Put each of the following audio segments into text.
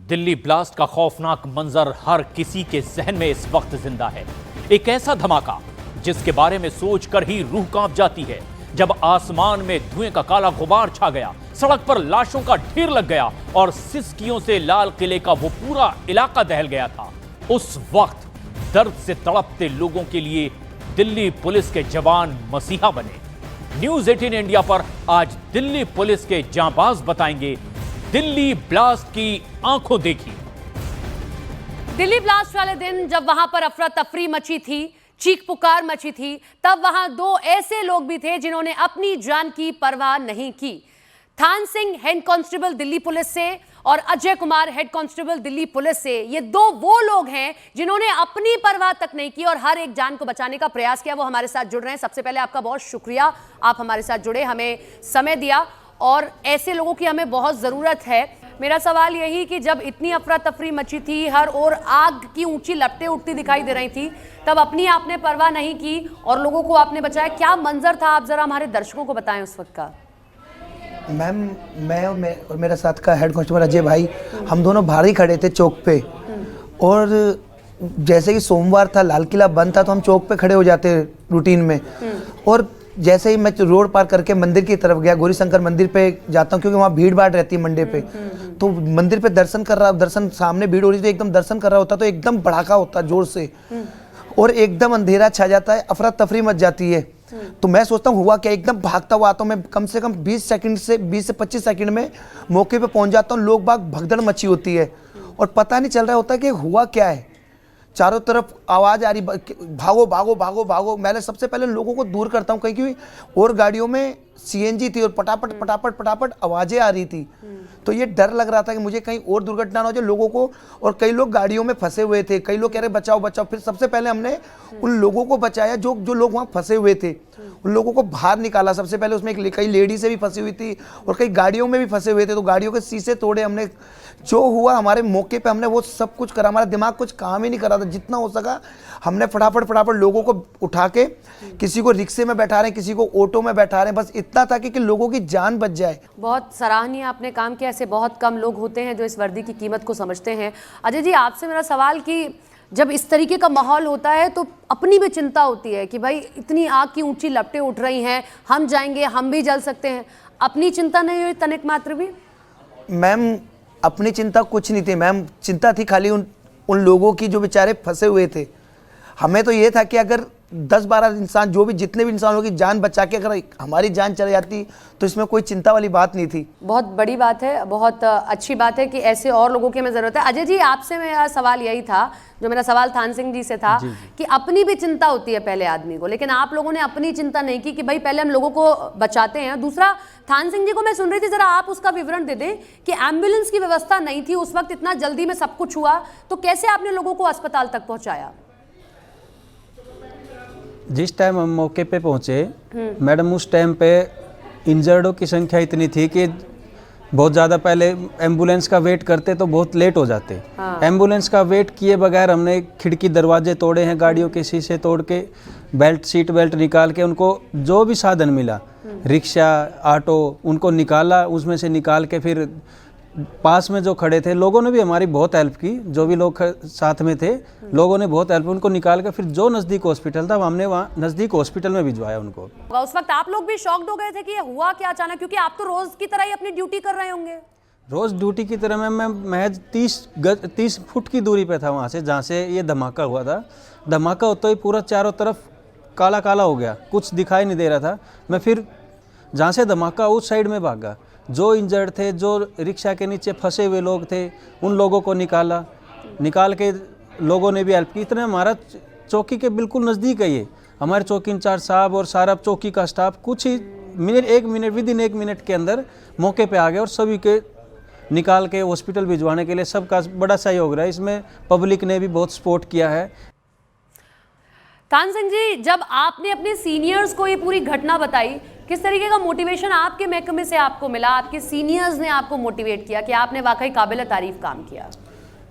Delhi blast का खौफनाक मंजर हर किसी के जहन में इस वक्त जिंदा है। एक ऐसा धमाका जिसके बारे में सोचकर ही रूह कांप जाती है। जब आसमान में धुएं का काला गुबार छा गया, सड़क पर लाशों का ढेर लग गया और सिसकियों से लाल किले का वो पूरा इलाका दहल गया था, उस वक्त दर्द से तड़पते लोगों के लिए दिल्ली पुलिस के जवान मसीहा बने। न्यूज 18 इंडिया पर आज दिल्ली पुलिस के जांबाज बताएंगे दिल्ली ब्लास्ट की आंखों देखी। दिल्ली ब्लास्ट वाले दिन जब वहां पर अफरा तफरी मची थी, चीख पुकार मची थी, तब वहां दो ऐसे लोग भी थे जिन्होंने अपनी जान की परवाह नहीं की। Than Singh head constable Delhi police से और Ajay Kumar head constable Delhi police से, ये दो वो लोग हैं जिन्होंने अपनी परवाह तक नहीं की और हर एक जान को बचाने का प्रयास किया। वो हमारे साथ जुड़ रहे हैं। सबसे पहले आपका बहुत शुक्रिया, आप हमारे साथ जुड़े, हमें समय दिया और ऐसे लोगों की हमें बहुत ज़रूरत है। मेरा सवाल यही कि जब इतनी अफरा तफरी मची थी, हर ओर आग की ऊंची लपटें उठती दिखाई दे रही थी, तब अपनी आपने परवाह नहीं की और लोगों को आपने बचाया। क्या मंजर था, आप जरा हमारे दर्शकों को बताएं उस वक्त का। मैम, मैं और मेरा साथ का हेड कांस्टेबल अजय भाई, हम दोनों बाहर ही खड़े थे चौक पे। और जैसे कि सोमवार था, लाल किला बंद था, तो हम चौक पे खड़े हो जाते रूटीन में। और जैसे ही मैं रोड पार करके मंदिर की तरफ गया, गौरी शंकर मंदिर पे जाता हूँ क्योंकि वहाँ भीड़ भाड़ रहती है मंडे पे, तो मंदिर पे दर्शन कर रहा, दर्शन सामने भीड़ हो रही थी, एकदम दर्शन कर रहा होता तो एकदम भड़ाका होता जोर से और एकदम अंधेरा छा जाता है, अफरा तफरी मच जाती है। तो मैं सोचता हूँ हुआ क्या, एकदम भागता हुआ आता हूँ मैं, कम से कम 20 से 25 सेकंड में मौके पे पहुँच जाता हूँ। लोग बाग भगदड़ मची होती है और पता नहीं चल रहा होता कि हुआ क्या है। चारों तरफ आवाज़ आ रही, भागो भागो भागो भागो। मैंने सबसे पहले लोगों को दूर करता हूँ, क्योंकि और गाड़ियों में सीएनजी थी और पटापट पटापट पटापट आवाज़ें आ रही थी। तो ये डर लग रहा था कि मुझे कहीं और दुर्घटना ना हो जाए लोगों को। और कई लोग गाड़ियों में फंसे हुए थे, कई लोग कह रहे बचाओ बचाओ। फिर सबसे पहले हमने उन लोगों को बचाया जो लोग वहाँ फंसे हुए थे, उन लोगों को बाहर निकाला। सबसे पहले उसमें कई लेडीज़ भी फंसी हुई थी और कई गाड़ियों में भी फंसे हुए थे, तो गाड़ियों के शीशे तोड़े हमने। जो हुआ हमारे मौके पे हमने वो सब कुछ करा। हमारा दिमाग कुछ काम ही नहीं कर रहा था, जितना हो सका हमने फटाफट लोगों को उठा के, किसी को रिक्शे में बैठा रहे हैं, किसी को ऑटो में बैठा रहे हैं, बस इतना था कि लोगों की जान बच जाए। बहुत सराहनीय आपने काम किया। ऐसे बहुत कम लोग होते हैं जो इस वर्दी की कीमत को समझते हैं। अजय जी, आपसे मेरा सवाल कि जब इस तरीके का माहौल होता है तो अपनी भी चिंता होती है कि भाई इतनी आग की ऊंची लपटें उठ रही हैं, हम जाएंगे, हम भी जल सकते हैं। अपनी चिंता नहीं हुई तनिक मात्र भी? मैम, अपनी चिंता कुछ नहीं थी मैम, चिंता थी खाली उन लोगों की जो बेचारे फंसे हुए थे। हमें तो ये था कि अगर 10-12 इंसान, जो भी जितने भी इंसानों की जान बचा के अगर हमारी जान चली जाती तो इसमें कोई चिंता वाली बात नहीं थी। बहुत बड़ी बात है, बहुत अच्छी बात है कि ऐसे और लोगों की हमें ज़रूरत है। अजय जी, आपसे मेरा सवाल यही था, जो मेरा सवाल थान सिंह जी से था, कि अपनी भी चिंता होती है पहले आदमी को, लेकिन आप लोगों ने अपनी चिंता नहीं की कि भाई पहले हम लोगों को बचाते हैं। दूसरा, थान सिंह जी को मैं सुन रही थी, ज़रा आप उसका विवरण दे दें कि एम्बुलेंस की व्यवस्था नहीं थी उस वक्त, इतना जल्दी में सब कुछ हुआ, तो कैसे आपने लोगों को अस्पताल तक पहुँचाया? जिस टाइम हम मौके पे पहुंचे मैडम, उस टाइम पे इंजर्डों की संख्या इतनी थी कि बहुत ज़्यादा, पहले एम्बुलेंस का वेट करते तो बहुत लेट हो जाते। एम्बुलेंस का वेट किए बगैर हमने खिड़की दरवाजे तोड़े हैं, गाड़ियों के शीशे तोड़ के, सीट बेल्ट निकाल के, उनको जो भी साधन मिला, रिक्शा, ऑटो, उनको निकाला। उसमें से निकाल के फिर पास में जो खड़े थे लोगों ने भी हमारी बहुत हेल्प की, जो भी लोग साथ में थे लोगों ने बहुत हेल्प, उनको निकाल कर फिर जो नज़दीक हॉस्पिटल था हमने वहाँ नज़दीक हॉस्पिटल में भिजवाया उनको। उस वक्त आप लोग भी शॉक्ड हो गए थे कि ये हुआ क्या अचानक, क्योंकि आप तो रोज की तरह ही अपनी ड्यूटी कर रहे होंगे। रोज़ ड्यूटी की तरह मैं महज 30 फुट की दूरी पे था वहाँ से, जहाँ से ये धमाका हुआ था। धमाका होते ही पूरा चारों तरफ काला काला हो गया, कुछ दिखाई नहीं दे रहा था। मैं फिर जहाँ से धमाका उस साइड में भागा, जो इंजर्ड थे, जो रिक्शा के नीचे फंसे हुए लोग थे, उन लोगों को निकाल के लोगों ने भी हेल्प की। इतने हमारा चौकी के बिल्कुल नज़दीक है ये, हमारे चौकी इंचार्ज साहब और सारा चौकी का स्टाफ कुछ ही विदिन 1 मिनट के अंदर मौके पे आ गए और सभी के निकाल के हॉस्पिटल भिजवाने के लिए सबका बड़ा सहयोग रहा है। इसमें पब्लिक ने भी बहुत सपोर्ट किया है। थान सिंह जी, जब आपने अपने सीनियर्स को ये पूरी घटना बताई, किस तरीके का मोटिवेशन आपके महकमे से आपको मिला? आपके सीनियर्स ने आपको मोटिवेट किया कि आपने वाकई काबिल तारीफ काम किया?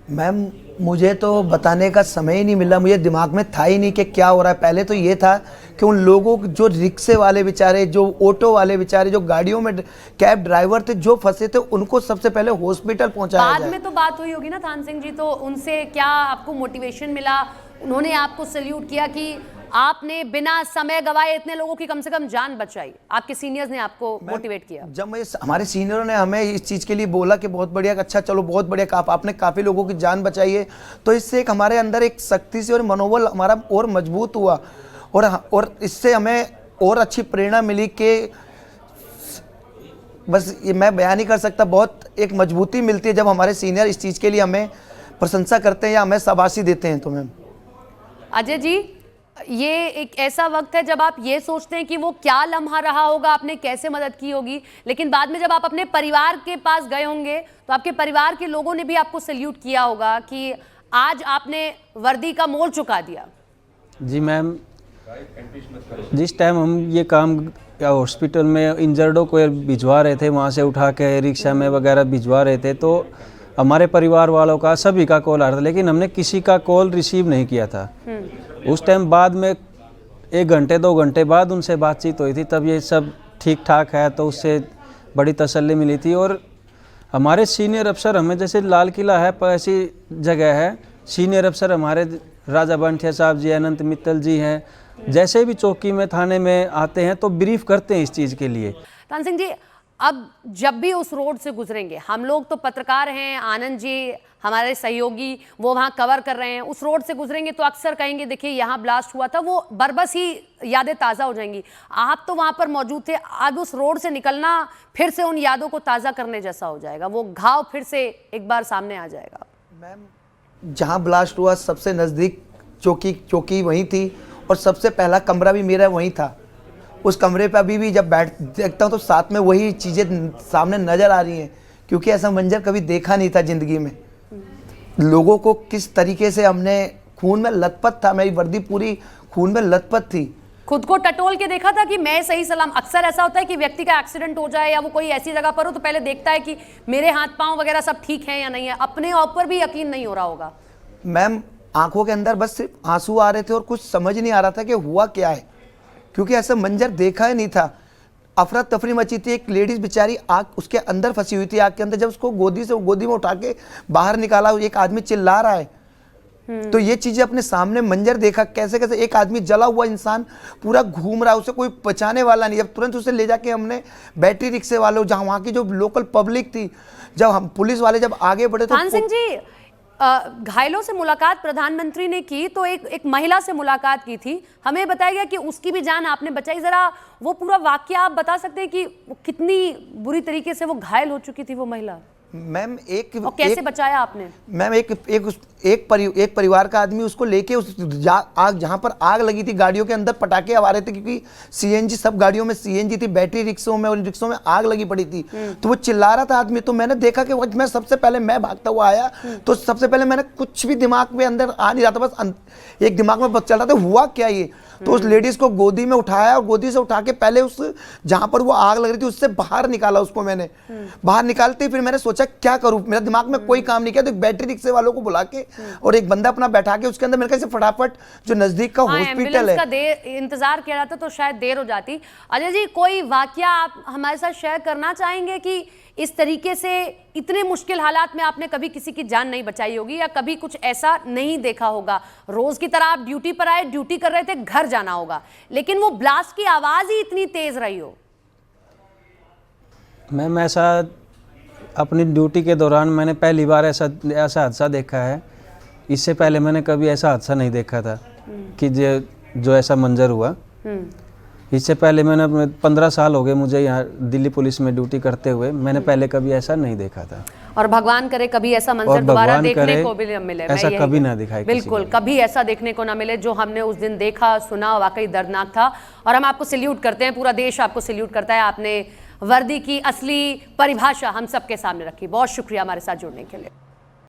मैम मुझे तो बताने का समय ही नहीं मिला, मुझे दिमाग में था ही नहीं कि क्या हो रहा है। पहले तो ये था कि उन लोगों जो रिक्शे वाले बेचारे, जो ऑटो वाले बेचारे, जो गाड़ियों में कैब ड्राइवर थे जो फंसे थे, उनको सबसे पहले हॉस्पिटल पहुंचाया बाद जाए। में तो बात हुई होगी ना थान सिंह जी, तो उनसे क्या आपको मोटिवेशन मिला? उन्होंने आपको सल्यूट किया कि आपने बिना समय गवाए इतने लोगों की कम से कम जान बचाई? आपके सीनियर्स ने आपको मोटिवेट किया? जब हमारे सीनियरों ने हमें इस चीज़ के लिए बोला कि बहुत बढ़िया, अच्छा चलो बहुत बढ़िया, आपने काफ़ी लोगों की जान बचाई है, तो इससे एक हमारे अंदर एक शक्ति से और मनोबल हमारा और मजबूत हुआ, और इससे हमें और अच्छी प्रेरणा मिली कि बस ये मैं बयान नहीं कर सकता, बहुत एक मजबूती मिलती है जब हमारे सीनियर इस चीज़ के लिए हमें प्रशंसा करते हैं या हमें शाबाशी देते हैं। तो मैम अजय जी, ये एक ऐसा वक्त है जब आप ये सोचते हैं कि वो क्या लम्हा रहा होगा, आपने कैसे मदद की होगी, लेकिन बाद में जब आप अपने परिवार के पास गए होंगे तो आपके परिवार के लोगों ने भी आपको सल्यूट किया होगा कि आज आपने वर्दी का मोल चुका दिया। जी मैम, जिस टाइम हम ये काम हॉस्पिटल में इंजर्डों को भिजवा रहे थे, वहाँ से उठा के रिक्शा में वगैरह भिजवा रहे थे, तो हमारे परिवार वालों का सभी का कॉल आ रहा था, लेकिन हमने किसी का कॉल रिसीव नहीं किया था। उस टाइम बाद में 1 घंटे 2 घंटे बाद उनसे बातचीत हुई थी, तब ये सब ठीक ठाक है, तो उससे बड़ी तसल्ली मिली थी। और हमारे सीनियर अफसर, हमें जैसे लाल किला है ऐसी जगह है, सीनियर अफसर हमारे राजा बंठिया साहब जी, अनंत मित्तल जी हैं, जैसे भी चौकी में थाने में आते हैं तो ब्रीफ करते हैं इस चीज़ के लिए। थान सिंह जी, अब जब भी उस रोड से गुजरेंगे, हम लोग तो पत्रकार हैं, आनंद जी हमारे सहयोगी वो वहाँ कवर कर रहे हैं, उस रोड से गुजरेंगे तो अक्सर कहेंगे देखिए यहाँ ब्लास्ट हुआ था, वो बरबस ही यादें ताज़ा हो जाएंगी। आप तो वहाँ पर मौजूद थे, अब उस रोड से निकलना फिर से उन यादों को ताज़ा करने जैसा हो जाएगा, वो घाव फिर से एक बार सामने आ जाएगा। मैम जहाँ ब्लास्ट हुआ सबसे नज़दीक चौकी वहीं थी, और सबसे पहला कमरा भी मेरा वहीं था। उस कमरे पे अभी भी जब देखता हूँ तो साथ में वही चीज़ें सामने नज़र आ रही हैं, क्योंकि ऐसा मंजर कभी देखा नहीं था ज़िंदगी में। लोगों को किस तरीके से हमने, खून में लथपथ था, मेरी वर्दी पूरी खून में लथपथ थी। खुद को टटोल के देखा था कि मैं सही सलाम? अक्सर ऐसा होता है कि व्यक्ति का एक्सीडेंट हो जाए या वो कोई ऐसी जगह पर हो तो पहले देखता है कि मेरे हाथ पांव वगैरह सब ठीक है या नहीं है, अपने ऊपर भी यकीन नहीं हो रहा होगा। मैम आंखों के अंदर बस सिर्फ आंसू आ रहे थे और कुछ समझ नहीं आ रहा था कि हुआ क्या है, क्योंकि ऐसा मंजर देखा ही नहीं था। अफरा तफरी मची थी, एक लेडीज बेचारी आग उसके अंदर फंसी हुई थी, आग के अंदर। जब उसको गोदी में उठा के बाहर निकाला, एक आदमी चिल्ला रहा है। तो ये चीजें अपने सामने मंजर देखा, कैसे कैसे एक आदमी जला हुआ इंसान पूरा घूम रहा है, उसे कोई बचाने वाला नहीं। जब तुरंत उसे ले जाके हमने बैटरी रिक्शे वालों, जहाँ वहाँ की जो लोकल पब्लिक थी, जब हम पुलिस वाले जब आगे बढ़े तो थान सिंह जी, घायलों से मुलाकात प्रधानमंत्री ने की तो एक महिला से मुलाकात की थी, हमें बताया गया कि उसकी भी जान आपने बचाई। जरा वो पूरा वाकया आप बता सकते हैं कि कितनी बुरी तरीके से वो घायल हो चुकी थी वो महिला? मैम और कैसे बचाया आपने? मैम एक परिवार का आदमी उसको लेके उस आग, जहाँ पर आग लगी थी, गाड़ियों के अंदर पटाखे आ रहे थे, क्योंकि सीएनजी, सब गाड़ियों में सीएनजी थी, बैटरी रिक्शों में, और रिक्शों में आग लगी पड़ी थी। तो वो चिल्ला रहा था आदमी, तो मैंने देखा कि मैं सबसे पहले मैं भागता हुआ आया, तो सबसे पहले मैंने कुछ भी दिमाग में अंदर आ नहीं रहा था, बस एक दिमाग में चल रहा था हुआ क्या ये। तो उस लेडीज को गोदी में उठाया और गोदी से उठा के पहले उस जहां पर वो आग लग रही थी उससे बाहर निकाला उसको मैंने। बाहर निकालते ही फिर मैंने सोचा क्या करूं, मेरा दिमाग में कोई काम नहीं किया। तो एक बैटरी रिक्शे वालों को बुला के और एक बंदा अपना बैठा के उसके अंदर मैंने कहा फटाफट जो नजदीक का हॉस्पिटल है का इंतजार किया जाता तो शायद देर हो जाती। अजय जी, कोई वाकया आप हमारे साथ शेयर करना चाहेंगे कि इस तरीके से इतने मुश्किल हालात में आपने कभी किसी की जान नहीं बचाई होगी या कभी कुछ ऐसा नहीं देखा होगा? रोज की तरह आप ड्यूटी पर आए, ड्यूटी कर रहे थे, घर जाना होगा, लेकिन वो ब्लास्ट की आवाज ही इतनी तेज रही हो। मैम ऐसा अपनी ड्यूटी के दौरान मैंने पहली बार ऐसा हादसा देखा है। इससे पहले मैंने कभी ऐसा हादसा नहीं देखा था कि जो ऐसा मंजर हुआ। इससे पहले मैंने 15 साल हो गए मुझे यहाँ दिल्ली पुलिस में ड्यूटी करते हुए, मैंने पहले कभी ऐसा नहीं देखा था। और भगवान करे कभी ऐसा मंजर दोबारा देखने को भी न मिले, ऐसा कभी ना दिखाई, बिल्कुल कभी ऐसा देखने को ना मिले जो हमने उस दिन देखा सुना, वाकई दर्दनाक था। और हम आपको सल्यूट करते हैं, पूरा देश आपको सल्यूट करता है। आपने वर्दी की असली परिभाषा हम सबके सामने रखी। बहुत शुक्रिया हमारे साथ जुड़ने के लिए।